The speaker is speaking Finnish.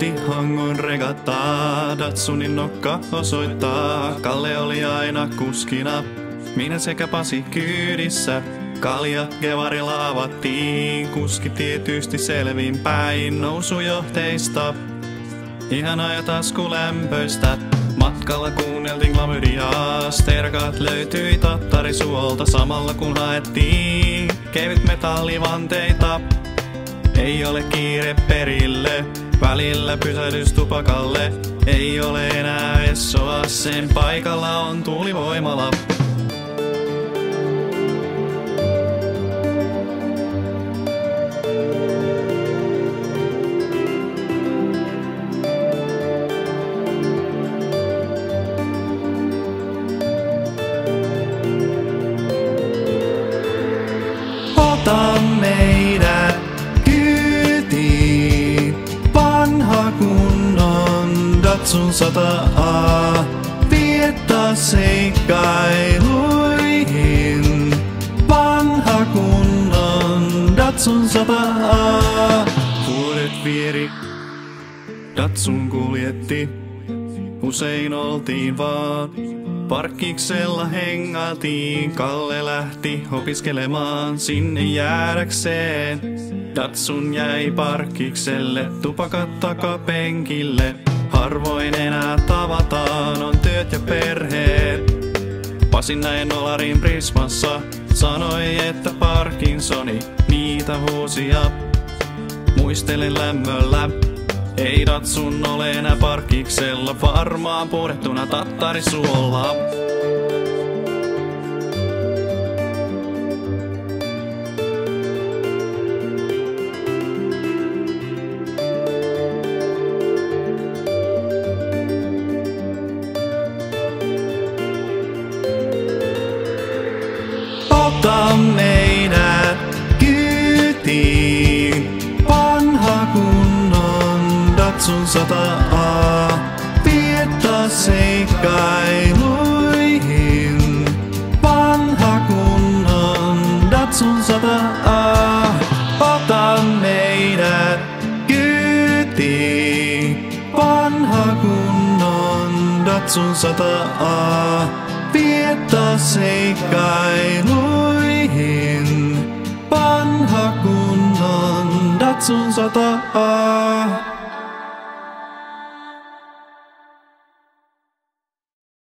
Kohti Hangon regattaa, Datsunin nokka osoittaa. Kalle oli aina kuskina, minä sekä Pasi kyydissä. Kalja Gevarilla avattiin, kuski tietysti selvin päin nousujohteista. Ihanaa ja taskulämpöistä, matkalla kuunneltiin klamydiaa. Sterkat löytyi Tattarisuolta samalla kun haettiin kevyt metallivanteita. Ei ole kiire perille, välillä pysähdys tupakalle. Ei ole enää essoa, sen paikalla on tuulivoimala. Ota meidät kyytiin, vanha kunnon Datsun 100A. Viettä seikkailuihin, vanha kunnon Datsun 100A. Vuodet vieri, Datsun kuljetti, usein oltiin vaan. Parkkiksella hengailtiin, Kalle lähti opiskelemaan sinne jäädäkseen. Datsun jäi parkkikselle, tupakat takapenkille. Harvoin enää tavataan, on työt ja perheet. Pasin näin Olarin Prismassa, sanoi että Parkinsoni niitä vuosia. Muistelen lämmöllä. Ei Datsun ole enää parkkiksella, varmaan purettuna Tattarisuolla. Ota meidät kyytiin, vanha kunnon Datsun 100A. Viettä seikkailuihin, vanha kunnon Datsun 100A. Ota meidät kyytiin, vanha kunnon Datsun 100A. Viettä seikkailuihin, vanha kunnon Datsun 100A.